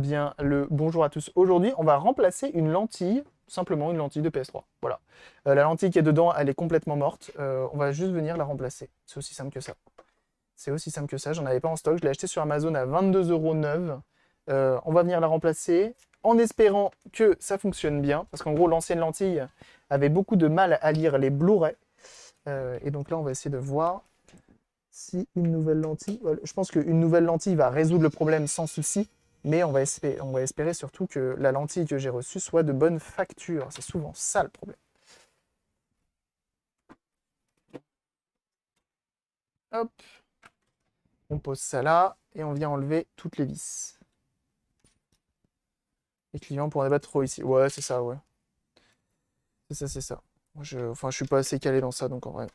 Bien le bonjour à tous. Aujourd'hui, on va remplacer une lentille, simplement une lentille de PS3. Voilà. La lentille qui est dedans, elle est complètement morte. On va juste venir la remplacer. C'est aussi simple que ça. C'est aussi simple que ça. J'en avais pas en stock. Je l'ai acheté sur Amazon à 22 € neuve. On va venir la remplacer en espérant que ça fonctionne bien. Parce qu'en gros, l'ancienne lentille avait beaucoup de mal à lire les Blu-ray. Et donc là, on va essayer de voir si une nouvelle lentille... Voilà, je pense qu'une nouvelle lentille va résoudre le problème sans souci. Mais on va espérer surtout que la lentille que j'ai reçue soit de bonne facture. C'est souvent ça le problème. Hop, on pose ça là et on vient enlever toutes les vis. Les clients pour en débattre trop ici. Ouais, c'est ça, ouais. C'est ça, c'est ça. Enfin, je suis pas assez calé dans ça, donc en vrai.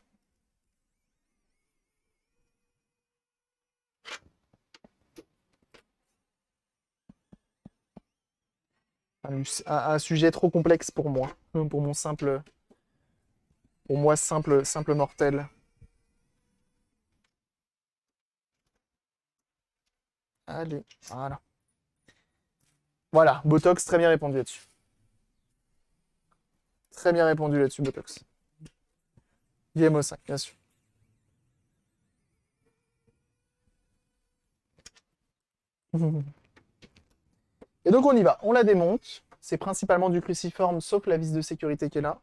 Un sujet trop complexe pour moi. Pour mon simple... Pour moi, simple mortel. Allez, voilà. Voilà, Botox, très bien répondu là-dessus. Très bien répondu là-dessus, Botox. GMO 5, bien sûr. Et donc on y va, on la démonte. C'est principalement du cruciforme, sauf la vis de sécurité qui est là.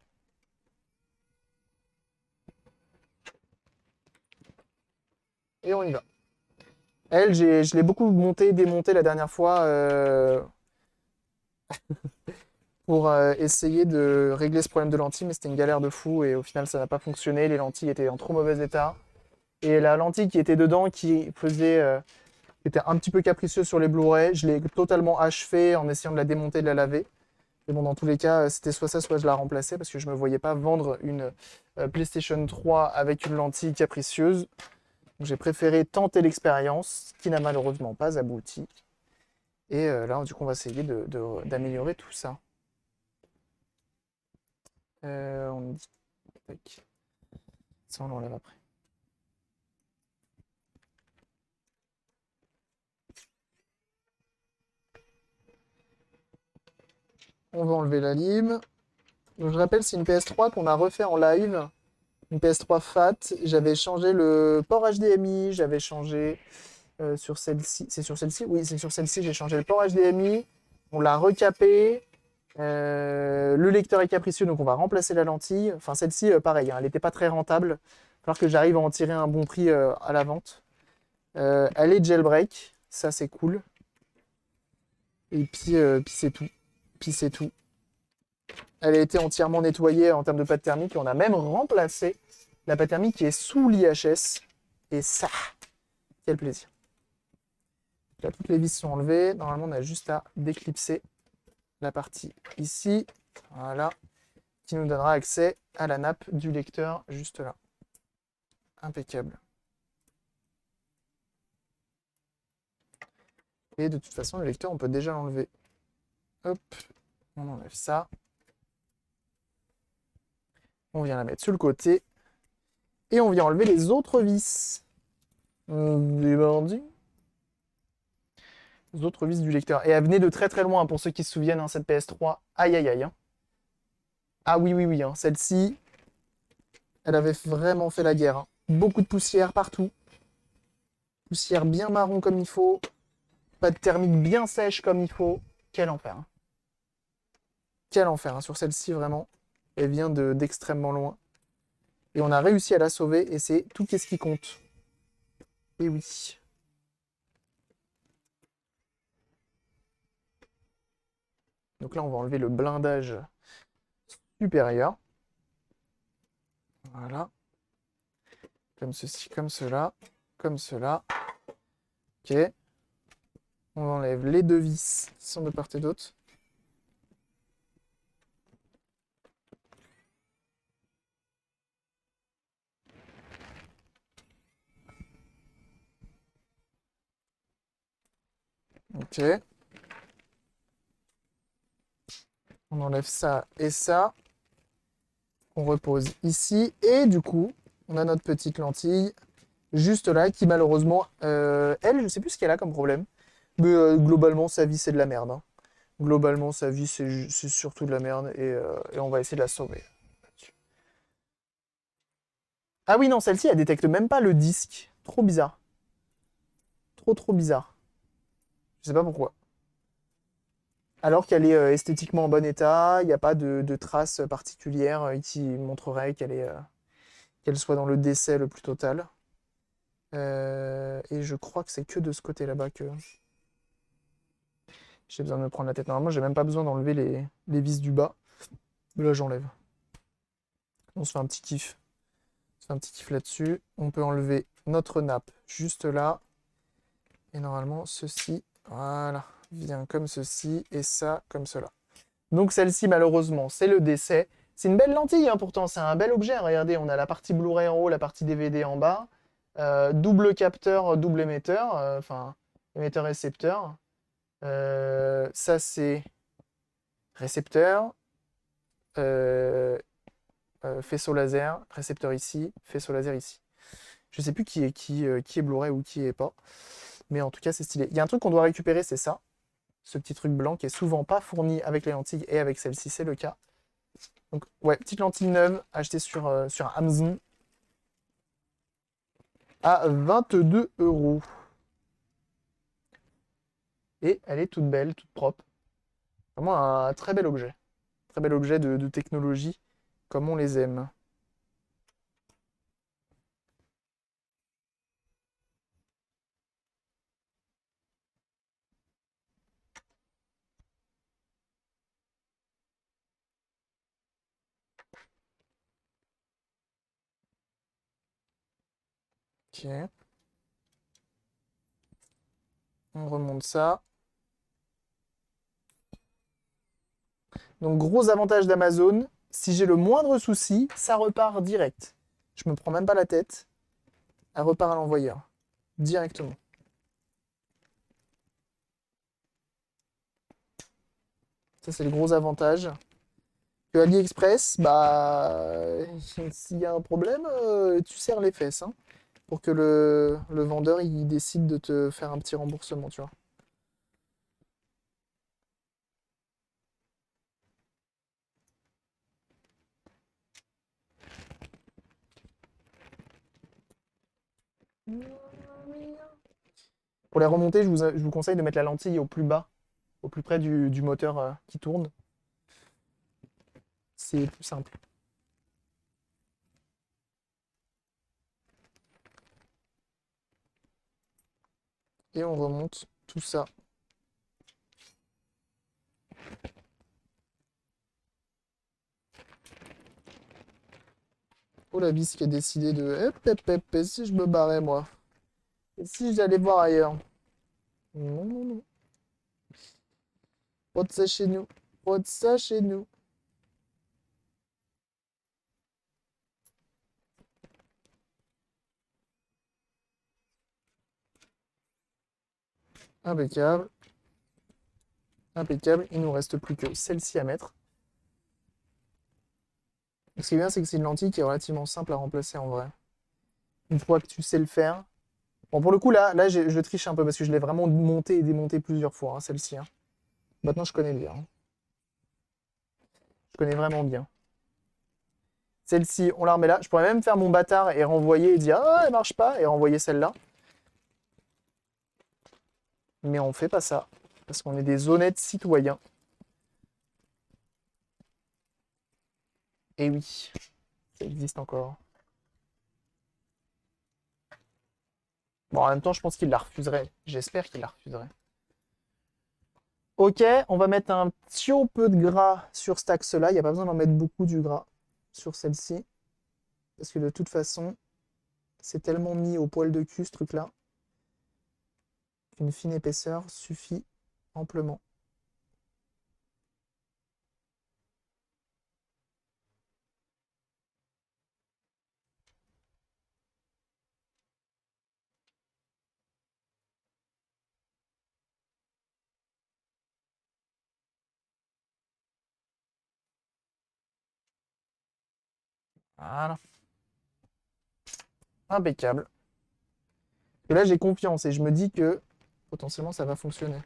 Et on y va. Elle, je l'ai beaucoup monté, démonté la dernière fois pour essayer de régler ce problème de lentilles, mais c'était une galère de fou et au final ça n'a pas fonctionné. Les lentilles étaient en trop mauvais état. Et la lentille qui était dedans, était un petit peu capricieuse sur les Blu-ray, je l'ai totalement achevé en essayant de la démonter, de la laver. Mais bon, dans tous les cas, c'était soit ça, soit je la remplaçais parce que je ne me voyais pas vendre une PlayStation 3 avec une lentille capricieuse. Donc j'ai préféré tenter l'expérience, qui n'a malheureusement pas abouti. Et là, du coup, on va essayer d'améliorer tout ça. On dit... Tac. Ça, on l'enlève après. On va enlever la lime. Donc, je rappelle, c'est une PS3 qu'on a refait en live. Une PS3 FAT. J'avais changé le port HDMI. J'avais changé sur celle-ci. C'est sur celle-ci? Oui, c'est sur celle-ci. J'ai changé le port HDMI. On l'a recapé. Le lecteur est capricieux, donc on va remplacer la lentille. Enfin, celle-ci, pareil, hein, elle n'était pas très rentable. Il va falloir que j'arrive à en tirer un bon prix à la vente. Elle est jailbreak. Ça, c'est cool. Et puis c'est tout. Puis c'est tout. Elle a été entièrement nettoyée en termes de pâte thermique et on a même remplacé la pâte thermique qui est sous l'IHS. Et ça, quel plaisir. Là, toutes les vis sont enlevées. Normalement, on a juste à déclipser la partie ici. Voilà. Qui nous donnera accès à la nappe du lecteur juste là. Impeccable. Et de toute façon, le lecteur, on peut déjà l'enlever. Hop, on enlève ça. On vient la mettre sur le côté. Et on vient enlever les autres vis. Les bandits. Les autres vis du lecteur. Et elle venait de très très loin, pour ceux qui se souviennent, hein, cette PS3. Aïe aïe aïe. Hein. Ah oui, oui, oui. Hein. Celle-ci, elle avait vraiment fait la guerre. Hein. Beaucoup de poussière partout. Poussière bien marron comme il faut. Pâte thermique bien sèche comme il faut. Quel enfer. Hein. Quel enfer. Hein. Sur celle-ci, vraiment. Elle vient d'extrêmement loin. Et on a réussi à la sauver. Et c'est tout qu'est-ce qui compte. Et oui. Donc là, on va enlever le blindage supérieur. Voilà. Comme ceci, comme cela, comme cela. Ok. On enlève les deux vis qui sont de part et d'autre. Ok. On enlève ça et ça. On repose ici. Et du coup, on a notre petite lentille juste là qui malheureusement, elle, je sais plus ce qu'elle a comme problème. Mais globalement, sa vie, c'est de la merde, hein. Globalement, sa vie, c'est surtout de la merde et on va essayer de la sauver. Ah oui, non, celle-ci, elle détecte même pas le disque. Trop bizarre. Trop bizarre. Je sais pas pourquoi. Alors qu'elle est esthétiquement en bon état, il n'y a pas de traces particulières qui montreraient qu'elle soit dans le décès le plus total. Et je crois que c'est que de ce côté là-bas que j'ai besoin de me prendre la tête. Normalement, j'ai même pas besoin d'enlever les vis du bas. Mais là, j'enlève. On se fait un petit kiff. On se fait un petit kiff là-dessus. On peut enlever notre nappe juste là. Et normalement, ceci, voilà, vient comme ceci. Et ça, comme cela. Donc celle-ci, malheureusement, c'est le décès. C'est une belle lentille, hein, pourtant. C'est un bel objet. Regardez, on a la partie Blu-ray en haut, la partie DVD en bas. Double capteur, double émetteur. Enfin, émetteur-récepteur. Ça, c'est récepteur. euh, faisceau laser, récepteur ici, faisceau laser ici. Je sais plus qui est Blu-ray ou qui est pas, mais en tout cas c'est stylé. Il y a un truc qu'on doit récupérer, c'est ça, ce petit truc blanc qui est souvent pas fourni avec les lentilles et avec celle-ci, c'est le cas. Donc ouais, petite lentille neuve achetée sur Amazon à 22 euros. Et elle est toute belle, toute propre. Vraiment un très bel objet. Très bel objet de technologie, comme on les aime. Ok. On remonte ça. Donc gros avantage d'Amazon, si j'ai le moindre souci, ça repart direct. Je me prends même pas la tête, elle repart à l'envoyeur. Directement. Ça c'est le gros avantage. Que AliExpress, bah s'il y a un problème, tu serres les fesses, hein, pour que le vendeur il décide de te faire un petit remboursement, tu vois. Pour les remonter, je vous conseille de mettre la lentille au plus bas, au plus près du moteur qui tourne. C'est plus simple. Et on remonte tout ça. Oh la vis qui a décidé de... Et si je me barrais moi? Et si j'allais voir ailleurs? Non, non, non. Pas de ça chez nous. Pas de ça chez nous. Impeccable. Impeccable. Il nous reste plus que celle-ci à mettre. Ce qui est bien, c'est que c'est une lentille qui est relativement simple à remplacer en vrai. Une fois que tu sais le faire. Bon, pour le coup, là je triche un peu parce que je l'ai vraiment monté et démonté plusieurs fois, hein, celle-ci, hein. Maintenant, je connais bien, hein. Je connais vraiment bien. Celle-ci, on la remet là. Je pourrais même faire mon bâtard et renvoyer et dire «Ah, elle marche pas» et renvoyer celle-là. Mais on fait pas ça. Parce qu'on est des honnêtes citoyens. Et oui, ça existe encore. Bon, en même temps, je pense qu'il la refuserait. J'espère qu'il la refuserait. Ok, on va mettre un petit peu de gras sur cet axe-là. Il n'y a pas besoin d'en mettre beaucoup du gras sur celle-ci. Parce que de toute façon, c'est tellement mis au poil de cul ce truc-là qu'une fine épaisseur suffit amplement. Voilà. Impeccable. Et là, j'ai confiance et je me dis que potentiellement ça va fonctionner.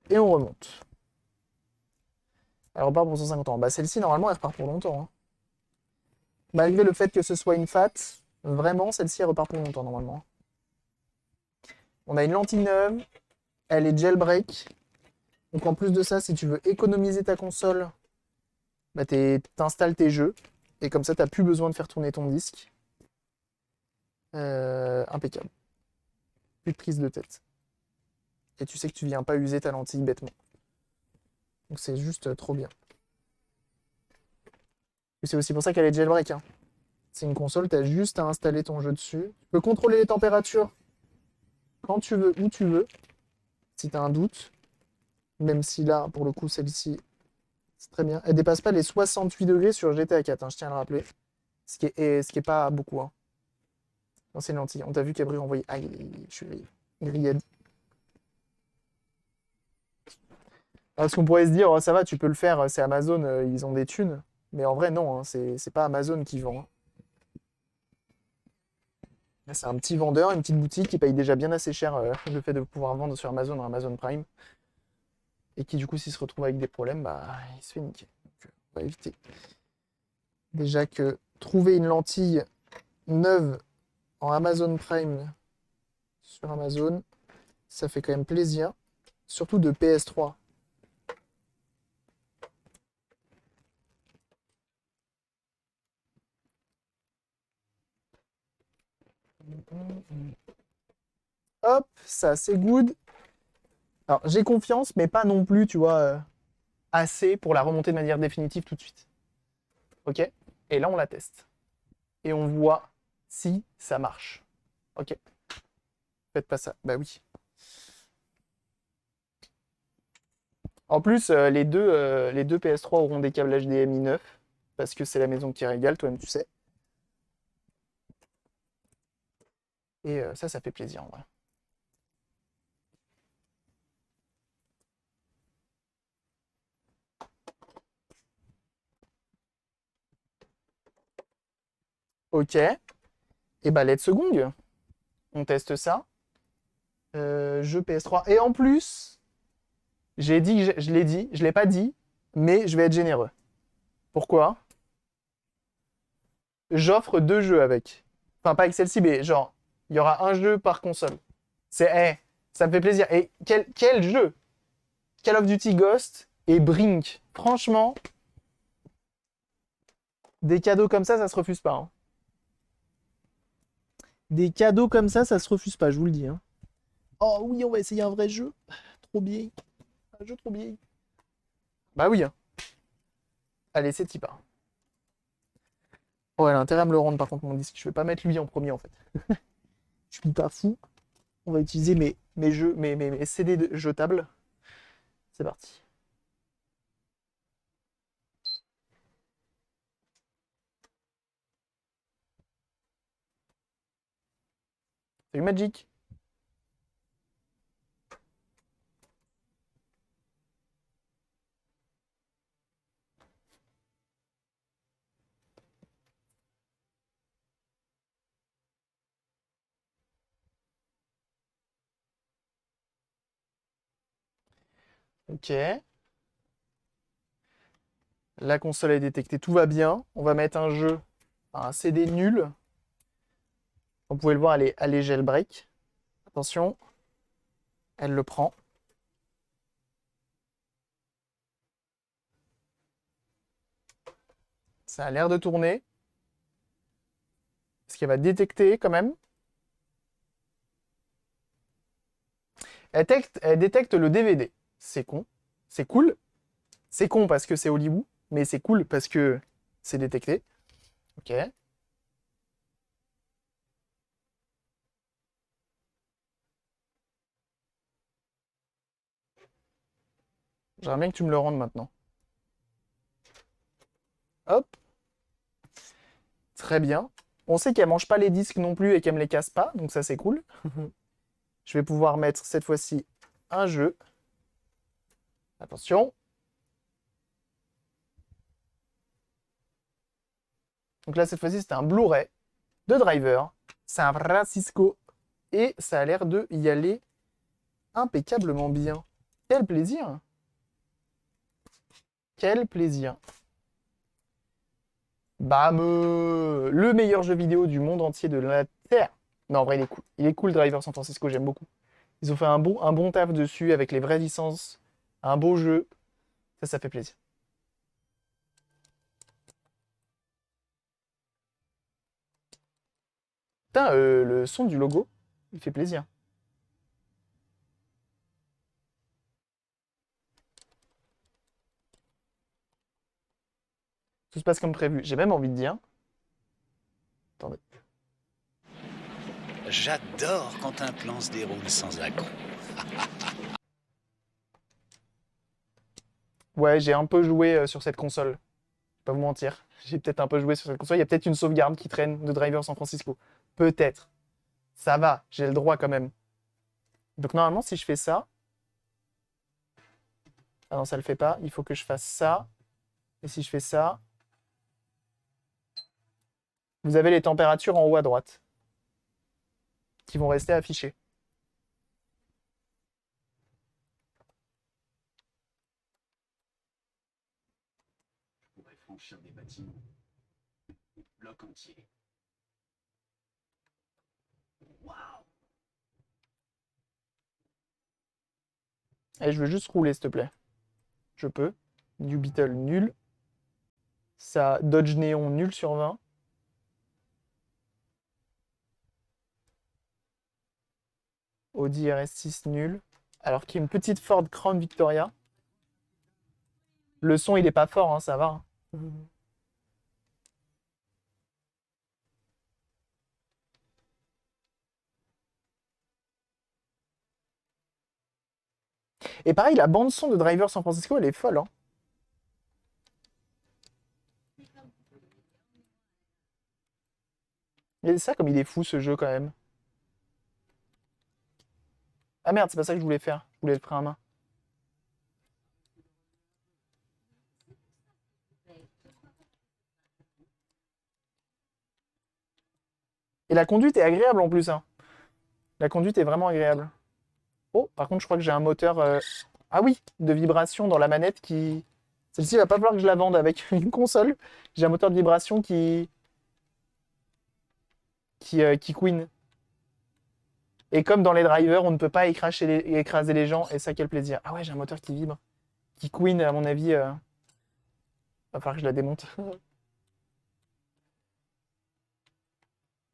Et on remonte. Elle repart pour 150 ans. Bah celle-ci, normalement, elle repart pour longtemps, hein. Malgré le fait que ce soit une fat, vraiment, celle-ci, elle repart pour longtemps, normalement. On a une lentille neuve. Elle est jailbreak. Donc en plus de ça, si tu veux économiser ta console, bah t'installes tes jeux. Et comme ça, t'as plus besoin de faire tourner ton disque. Impeccable. Plus de prise de tête. Et tu sais que tu viens pas user ta lentille bêtement. Donc c'est juste trop bien. Et c'est aussi pour ça qu'elle est jailbreak, hein. C'est une console, t'as juste à installer ton jeu dessus. Tu peux contrôler les températures quand tu veux, où tu veux, si t'as un doute. Même si là, pour le coup, celle-ci, c'est très bien. Elle dépasse pas les 68 degrés sur GTA 4, hein, je tiens à le rappeler. Ce qui est pas beaucoup, hein. Non, c'est une lentille. On t'a vu qu'Abri envoyé. Aïe, je suis grillé. Parce qu'on pourrait se dire, oh, ça va, tu peux le faire, c'est Amazon, ils ont des thunes. Mais en vrai, non, hein, c'est pas Amazon qui vend, hein. Là, c'est un petit vendeur, une petite boutique qui paye déjà bien assez cher le fait de pouvoir vendre sur Amazon, Amazon Prime. Et qui, du coup, s'il se retrouve avec des problèmes, bah, il se fait niquer. Donc, on va éviter. Déjà que trouver une lentille neuve en Amazon Prime sur Amazon, ça fait quand même plaisir. Surtout de PS3. Hop, ça c'est good. Alors j'ai confiance, mais pas non plus, tu vois, assez pour la remonter de manière définitive tout de suite. Ok? Et là on la teste. Et on voit si ça marche. Ok? Faites pas ça. Bah oui. En plus, les deux PS3 auront des câbles HDMI 9, parce que c'est la maison qui régale, toi-même tu sais. Et ça fait plaisir en vrai. Ok. Et bah let's go. On teste ça. Jeu PS3. Et en plus, j'ai dit, je l'ai dit, je l'ai pas dit, mais je vais être généreux. Pourquoi? J'offre deux jeux avec. Enfin, pas avec celle-ci, mais genre, il y aura un jeu par console. Ça me fait plaisir. Et quel jeu? Call of Duty Ghost et Brink. Franchement, des cadeaux comme ça se refuse pas, hein. Des cadeaux comme ça se refuse pas, je vous le dis, hein. Oh oui, on va essayer un vrai jeu. Trop bien. Un jeu trop bien. Bah oui, hein. Allez, c'est type. Oh, elle a intérêt à me le rendre par contre mon disque. Je vais pas mettre lui en premier en fait. Je suis pas fou. On va utiliser mes jeux, mes CD jetables. C'est parti. Salut Magic. Ok. La console est détectée, tout va bien. On va mettre un jeu, un CD nul. Vous pouvez le voir, elle est jailbreak. Attention, elle le prend. Ça a l'air de tourner. Est-ce qu'elle va détecter quand même? Elle détecte le DVD. C'est con. C'est cool. C'est con parce que c'est Hollywood, mais c'est cool parce que c'est détecté. Ok. J'aimerais bien que tu me le rendes maintenant. Hop. Très bien. On sait qu'elle mange pas les disques non plus et qu'elle me les casse pas, donc ça c'est cool. Je vais pouvoir mettre cette fois-ci un jeu. Attention. Donc là, cette fois-ci, c'était un Blu-ray de Driver, San Francisco, et ça a l'air de y aller impeccablement bien. Quel plaisir! Quel plaisir! Bam! Le meilleur jeu vidéo du monde entier de la Terre. Non, en vrai, il est cool. Il est cool, Driver San Francisco, j'aime beaucoup. Ils ont fait un bon taf dessus avec les vraies licences. Un beau jeu. Ça fait plaisir. Putain, le son du logo, il fait plaisir. Tout se passe comme prévu. J'ai même envie de dire. Attendez. J'adore quand un plan se déroule sans accroc. Ouais, j'ai un peu joué sur cette console. Je vais pas vous mentir. J'ai peut-être un peu joué sur cette console. Il y a peut-être une sauvegarde qui traîne de Driver San Francisco. Peut-être. Ça va, j'ai le droit quand même. Donc normalement, si je fais ça... Ah non, ça le fait pas. Il faut que je fasse ça. Et si je fais ça... Vous avez les températures en haut à droite. Qui vont rester affichées. Je pourrais franchir des bâtiments. Des blocs entiers. Waouh! Et je veux juste rouler, s'il te plaît. Je peux. New Beetle, nul. Ça, Dodge Néon, nul sur 20. Audi RS6, nul. Alors qu'il y a une petite Ford Crown Victoria. Le son, il est pas fort, hein, ça va. Et pareil, la bande son de Driver San Francisco, elle est folle. Hein. Et ça, comme il est fou, ce jeu, quand même. Ah merde, c'est pas ça que je voulais faire. Je voulais le frein à main. Et la conduite est agréable en plus. Hein. La conduite est vraiment agréable. Oh, par contre, je crois que j'ai un moteur... Ah oui, de vibration dans la manette qui... Celle-ci, il va pas falloir que je la vende avec une console. J'ai un moteur de vibration qui queen. Et comme dans les drivers, on ne peut pas écraser les gens. Et ça, quel plaisir. Ah ouais, j'ai un moteur qui vibre. Qui queen, à mon avis. Va falloir que je la démonte.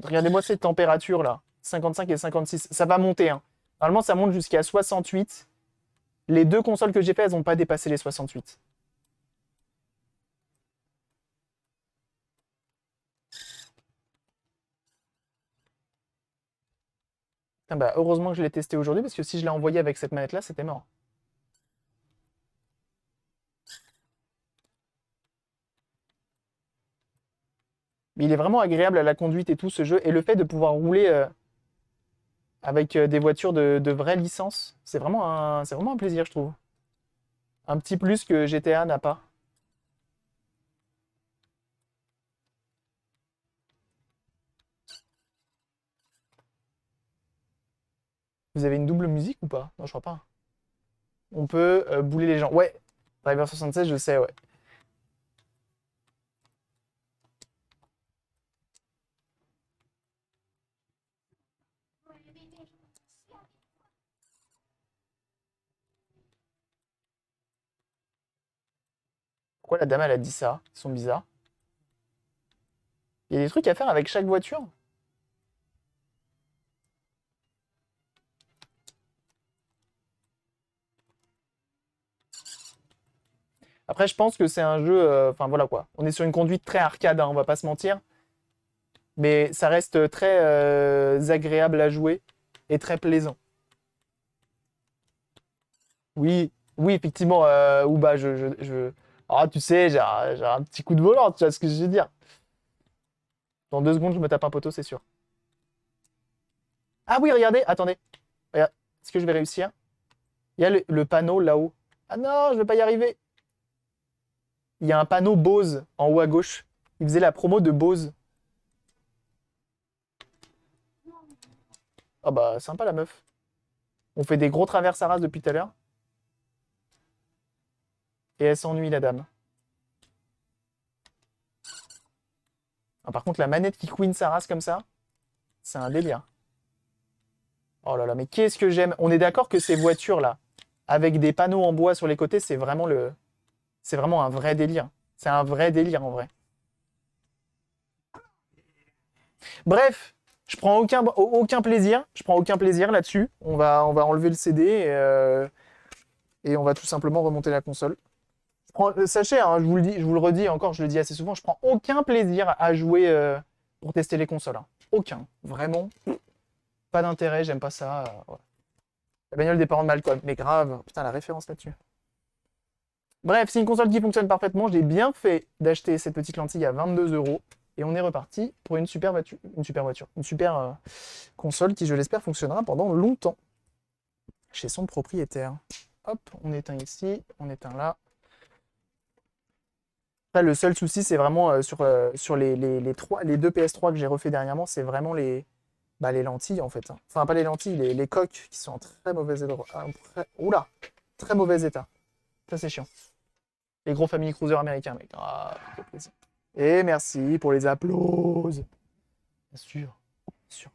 Regardez-moi cette température là. 55 et 56. Ça va monter. Hein. Normalement, ça monte jusqu'à 68. Les deux consoles que j'ai fait, elles n'ont pas dépassé les 68. Putain, bah, heureusement que je l'ai testé aujourd'hui, parce que si je l'ai envoyé avec cette manette-là, c'était mort. Mais il est vraiment agréable à la conduite et tout, ce jeu. Et le fait de pouvoir rouler avec des voitures de vraie licence, c'est vraiment un plaisir, je trouve. Un petit plus que GTA n'a pas. Vous avez une double musique ou pas? Non, je crois pas. On peut bouler les gens. Ouais, Driver 76, je sais, ouais. Pourquoi la dame, elle a dit ça? Ils sont bizarres. Il y a des trucs à faire avec chaque voiture? Après, je pense que c'est un jeu... Enfin, voilà quoi. On est sur une conduite très arcade, hein, on va pas se mentir. Mais ça reste très agréable à jouer et très plaisant. Oui, oui, effectivement, ou bah Ah, tu sais, j'ai un petit coup de volant, tu vois ce que je veux dire. Dans 2 secondes, je me tape un poteau, c'est sûr. Ah oui, regardez, attendez. Regarde, est-ce que je vais réussir? Il y a le panneau là-haut. Ah non, je vais pas y arriver. Il y a un panneau Bose en haut à gauche. Il faisait la promo de Bose. Ah bah, sympa la meuf. On fait des gros travers Saras depuis tout à l'heure. Et elle s'ennuie, la dame. Ah, par contre, la manette qui queen Saras comme ça, c'est un délire. Oh là là, mais qu'est-ce que j'aime. On est d'accord que ces voitures-là, avec des panneaux en bois sur les côtés, c'est vraiment le... C'est vraiment un vrai délire. C'est un vrai délire, en vrai. Bref, je prends aucun plaisir. Je prends aucun plaisir là-dessus. On va enlever le CD et on va tout simplement remonter la console. Sachez, hein, je vous le dis, je vous le redis encore, je le dis assez souvent, je prends aucun plaisir à jouer pour tester les consoles, hein. Aucun. Vraiment. Pas d'intérêt, j'aime pas ça. Ouais. La bagnole des parents de Malcolm. Mais grave. Putain, la référence là-dessus. Bref, c'est une console qui fonctionne parfaitement. J'ai bien fait d'acheter cette petite lentille à 22 euros. Et on est reparti pour une super voiture. Une super console qui, je l'espère, fonctionnera pendant longtemps. Chez son propriétaire. Hop, on éteint ici, on éteint là. Après, le seul souci, c'est vraiment sur les deux PS3 que j'ai refait dernièrement, c'est vraiment les lentilles, en fait, hein. Enfin, pas les lentilles, les coques qui sont en très mauvais état. Oula, très mauvais état. Ça, c'est chiant. Les gros Family Cruiser américains, mec. Ah, quel plaisir. Et merci pour les applauses. Bien sûr, bien sûr.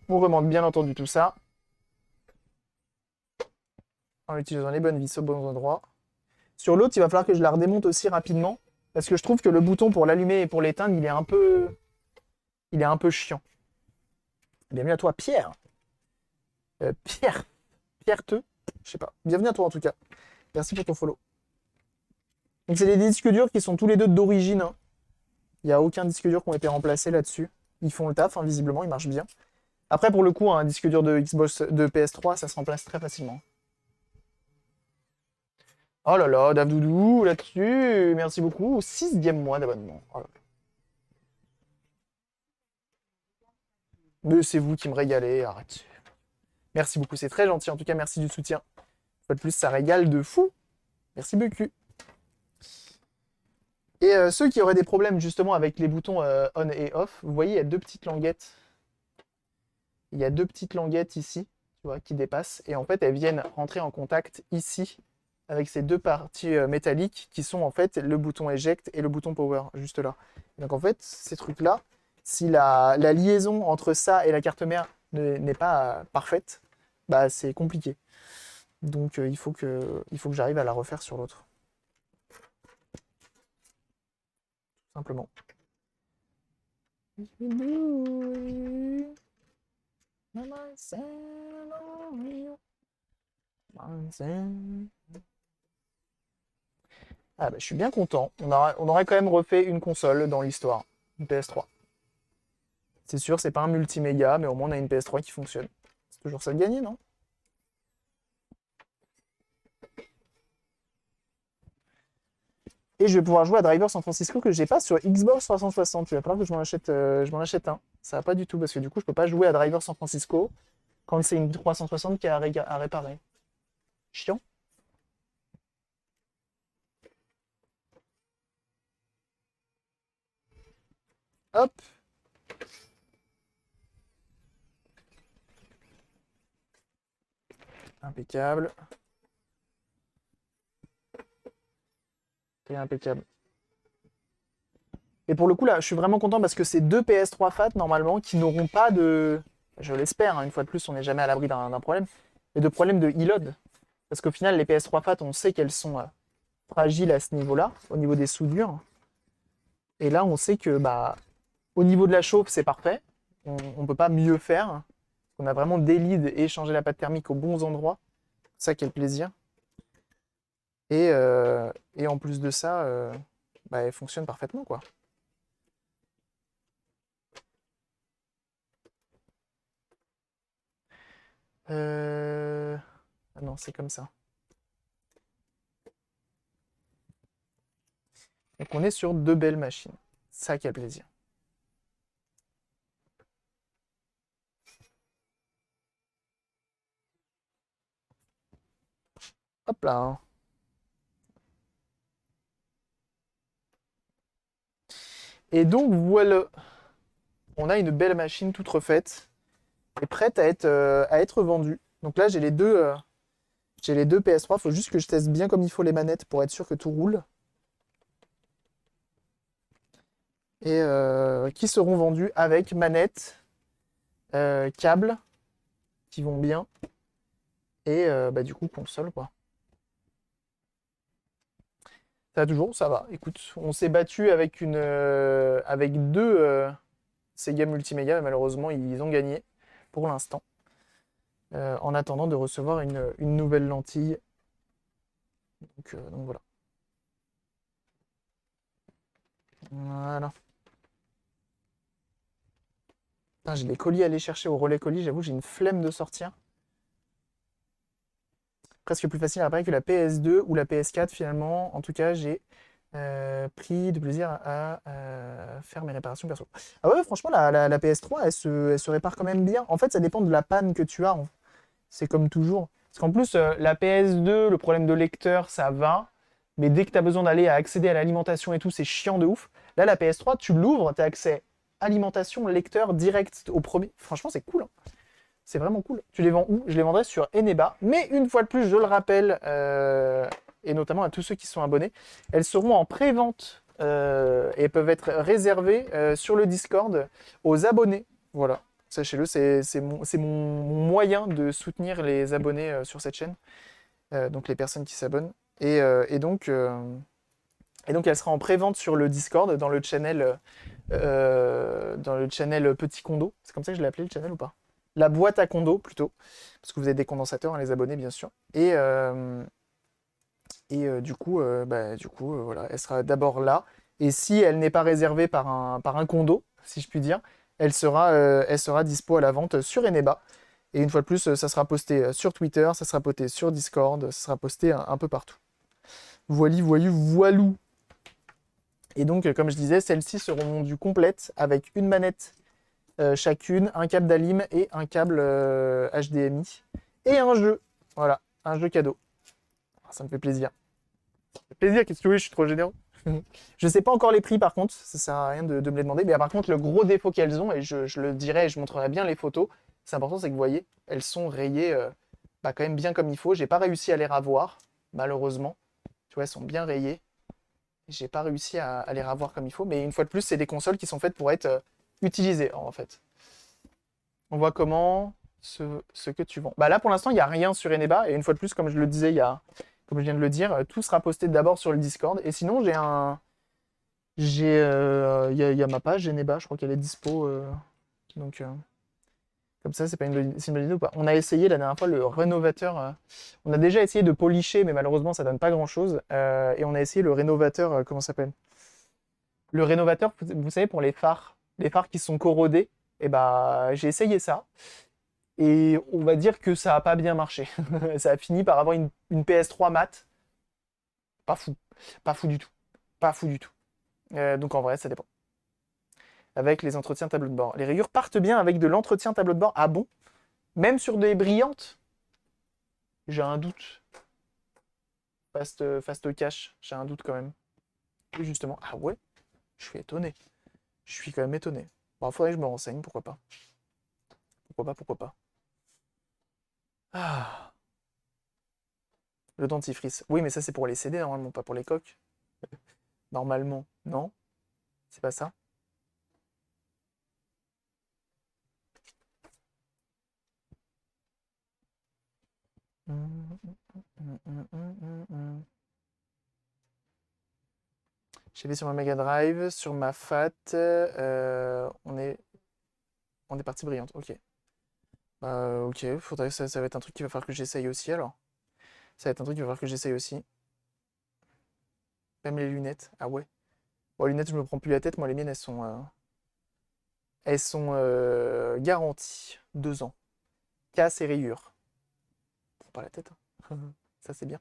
On remonte bien entendu tout ça. En utilisant les bonnes vis au bon endroit. Sur l'autre, il va falloir que je la redémonte aussi rapidement. Parce que je trouve que le bouton pour l'allumer et pour l'éteindre, il est un peu... Il est un peu chiant. Bienvenue à toi, Pierre. Pierre Teux. Je sais pas. Bienvenue à toi en tout cas. Merci pour ton follow. Donc c'est des disques durs qui sont tous les deux d'origine, hein. Il n'y a aucun disque dur qui ont été remplacés là-dessus. Ils font le taf, hein, visiblement, ils marchent bien. Après, pour le coup, un disque dur de Xbox de PS3, ça se remplace très facilement. Oh là là, Davdoudou, là-dessus, merci beaucoup. 6e mois d'abonnement. Oh là là. Mais c'est vous qui me régalez, arrête. Merci beaucoup, c'est très gentil. En tout cas, merci du soutien. Une fois de plus, ça régale de fou. Merci beaucoup. Et ceux qui auraient des problèmes justement avec les boutons on et off, vous voyez, il y a deux petites languettes. Il y a deux petites languettes ici, tu vois, qui dépassent. Et en fait, elles viennent rentrer en contact ici avec ces deux parties métalliques qui sont en fait le bouton eject et le bouton power, juste là. Donc en fait, ces trucs-là, si la liaison entre ça et la carte mère n'est pas parfaite, bah c'est compliqué. Donc il faut que j'arrive à la refaire sur l'autre. Tout simplement. Ah bah, je suis bien content. On aurait quand même refait une console dans l'histoire. Une PS3. C'est sûr, c'est pas un multiméga, mais au moins on a une PS3 qui fonctionne. C'est toujours ça de gagner, non? Et je vais pouvoir jouer à Driver San Francisco que j'ai pas sur Xbox 360. Il va falloir que je m'en achète un. Ça va pas du tout, parce que du coup, je peux pas jouer à Driver San Francisco quand c'est une 360 qui est à réparer. Chiant. Hop. Impeccable. Et impeccable. Et pour le coup, là, je suis vraiment content parce que c'est deux PS3 FAT, normalement, qui n'auront pas de... Je l'espère, hein, une fois de plus, on n'est jamais à l'abri d'un problème. Mais de problème de e-load. Parce qu'au final, les PS3 FAT, on sait qu'elles sont fragiles à ce niveau-là, au niveau des soudures. Et là, on sait que, bah, au niveau de la chauffe, c'est parfait. On ne peut pas mieux faire. On a vraiment des leads et changer la pâte thermique aux bons endroits. C'est ça, quel plaisir. Et en plus de ça, bah, elle fonctionne parfaitement, quoi. Ah non, c'est comme ça. Donc on est sur deux belles machines. Ça, quel plaisir. Hop là, hein. Et donc voilà, on a une belle machine toute refaite et prête à être vendue. Donc là, j'ai les deux PS3. Faut juste que je teste bien comme il faut les manettes pour être sûr que tout roule. Et qui seront vendus avec manette, câble, qui vont bien, et bah, du coup console quoi. Ça va toujours, ça va. Écoute, on s'est battu avec avec deux Sega Multimédia, mais malheureusement ils ont gagné pour l'instant. En attendant de recevoir une nouvelle lentille. Donc voilà. Voilà. Putain, j'ai des colis à aller chercher au relais colis, j'avoue j'ai une flemme de sortir. Presque plus facile à réparer que la PS2 ou la PS4 finalement. En tout cas, j'ai pris de plaisir à faire mes réparations perso. Ah ouais, franchement, la PS3, elle se répare quand même bien. En fait, ça dépend de la panne que tu as. C'est comme toujours. Parce qu'en plus, la PS2, le problème de lecteur, ça va. Mais dès que tu as besoin d'aller à accéder à l'alimentation et tout, c'est chiant de ouf. Là, la PS3, tu l'ouvres, tu as accès alimentation, lecteur direct au premier. Franchement, c'est cool, hein. C'est vraiment cool. Tu les vends où? Je les vendrai sur Eneba. Mais une fois de plus, je le rappelle, et notamment à tous ceux qui sont abonnés, elles seront en pré-vente et peuvent être réservées sur le Discord aux abonnés. Voilà. Sachez-le, mon moyen de soutenir les abonnés sur cette chaîne. Donc les personnes qui s'abonnent. Et donc, elle sera en pré-vente sur le Discord, dans le channel Petit Condo. C'est comme ça que je l'ai appelé le channel ou pas? La boîte à condo plutôt, parce que vous êtes des condensateurs, hein, les abonnés bien sûr. Du coup, voilà, elle sera d'abord là. Et si elle n'est pas réservée par un condo, si je puis dire, elle sera dispo à la vente sur Eneba. Et une fois de plus, ça sera posté sur Twitter, ça sera posté sur Discord, ça sera posté un peu partout. Voilou. Et donc, comme je disais, celles-ci seront vendues complètes avec une manette chacune, un câble d'Alim et un câble HDMI. Et un jeu. Voilà, un jeu cadeau. Ça me fait plaisir. Ça me fait plaisir, qu'est-ce que tu veux, je suis trop généreux. Je sais pas encore les prix par contre, ça sert à rien de me les demander. Mais par contre, le gros défaut qu'elles ont, et je le dirai, je montrerai bien les photos, c'est important, c'est que vous voyez, elles sont rayées quand même bien comme il faut. J'ai pas réussi à les ravoir, malheureusement. Tu vois, elles sont bien rayées. J'ai pas réussi à les ravoir comme il faut. Mais une fois de plus, c'est des consoles qui sont faites pour être utilisées en fait. On voit comment ce que tu vends. Bah là, pour l'instant, il n'y a rien sur Eneba. Et une fois de plus, comme je le disais, comme je viens de le dire, tout sera posté d'abord sur le Discord. Et sinon, il y a ma page Eneba, je crois qu'elle est dispo. Donc, comme ça, c'est une bonne idée ou pas. On a essayé la dernière fois le rénovateur. On a déjà essayé de policher, mais malheureusement, ça donne pas grand-chose. Et on a essayé le rénovateur, comment ça s'appelle? Le rénovateur, vous savez, pour les phares qui sont corrodés. Et bah, j'ai essayé ça. Et on va dire que ça a pas bien marché. Ça a fini par avoir une PS3 mat. Pas fou. Pas fou du tout. Pas fou du tout. Donc en vrai, ça dépend. Avec les entretiens tableau de bord. Les rayures partent bien avec de l'entretien tableau de bord. Ah bon? Même sur des brillantes? J'ai un doute. Fast cash, j'ai un doute quand même. Et justement, ah ouais? Je suis étonné. Je suis quand même étonné. Bon, faudrait que je me renseigne, pourquoi pas. Pourquoi pas, pourquoi pas. Ah, le dentifrice. Oui, mais ça c'est pour les CD normalement, pas pour les coques. Normalement, non? C'est pas ça? J'ai fait sur ma Mega Drive, sur ma FAT, on est parti brillante. Ok. Bah, ok, ça va être un truc qu'il va falloir que j'essaye aussi alors. Ça va être un truc qu'il va falloir que j'essaye aussi. Même les lunettes. Ah ouais. Bon, les lunettes, je me prends plus la tête. Moi, les miennes, elles sont garanties 2 ans. Casse et rayures. Prends pas la tête, hein. Ça, c'est bien.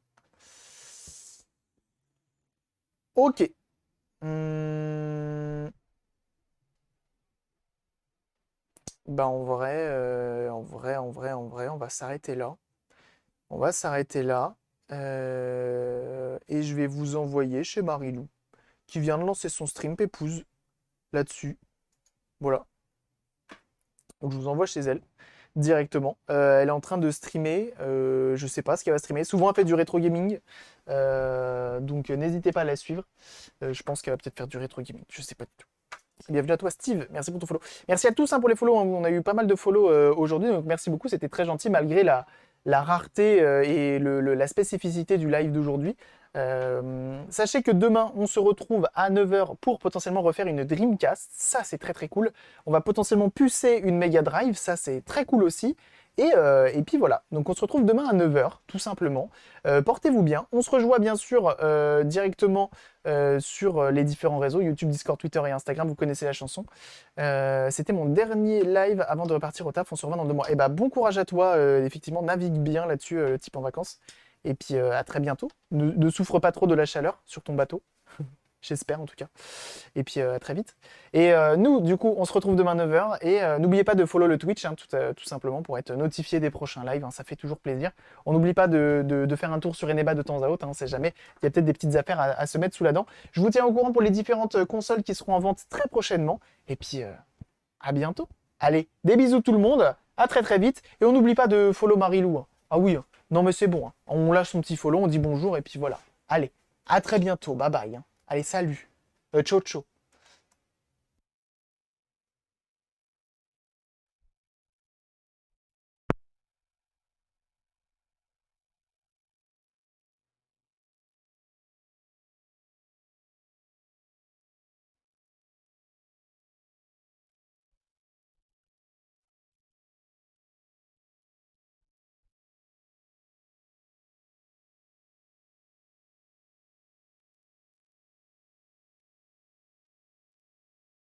Ok. Hmm. Bah, en vrai, on va s'arrêter là. On va s'arrêter là. Et je vais vous envoyer chez Marilou, qui vient de lancer son stream Pépouze. là-dessus. Voilà. Donc je vous envoie chez elle directement. Elle est en train de streamer. Je sais pas ce qu'elle va streamer. Souvent elle fait du rétro gaming. Donc n'hésitez pas à la suivre. Je pense qu'elle va peut-être faire du rétro gaming. Je sais pas du tout. Bienvenue à toi Steve, merci pour ton follow. Merci à tous hein, pour les follow, hein. On a eu pas mal de follow aujourd'hui, donc merci beaucoup, c'était très gentil malgré la rareté et la spécificité du live d'aujourd'hui. Sachez que demain, on se retrouve à 9 h pour potentiellement refaire une Dreamcast, ça c'est très très cool. On va potentiellement pucer une Mega Drive, ça c'est très cool aussi. Et puis voilà, donc on se retrouve demain à 9 h, tout simplement. Portez-vous bien, on se rejoint bien sûr directement sur les différents réseaux, YouTube, Discord, Twitter et Instagram, vous connaissez la chanson. C'était mon dernier live avant de repartir au taf, on se revoit dans 2 mois. Et bah bon courage à toi, effectivement, navigue bien là-dessus, le type en vacances. Et puis à très bientôt. Ne souffre pas trop de la chaleur sur ton bateau. J'espère en tout cas. Et puis à très vite. Et nous, du coup, on se retrouve demain 9 h. Et n'oubliez pas de follow le Twitch, hein, tout simplement, pour être notifié des prochains lives. Hein, ça fait toujours plaisir. On n'oublie pas de faire un tour sur Eneba de temps à autre. Hein, on sait jamais. Il y a peut-être des petites affaires à se mettre sous la dent. Je vous tiens au courant pour les différentes consoles qui seront en vente très prochainement. Et puis à bientôt. Allez, des bisous tout le monde. À très très vite. Et on n'oublie pas de follow Marilou. Hein. Ah oui, hein. Non mais c'est bon. Hein. On lâche son petit follow, on dit bonjour et puis voilà. Allez, à très bientôt. Bye bye. Hein. Allez, salut. Ciao, ciao.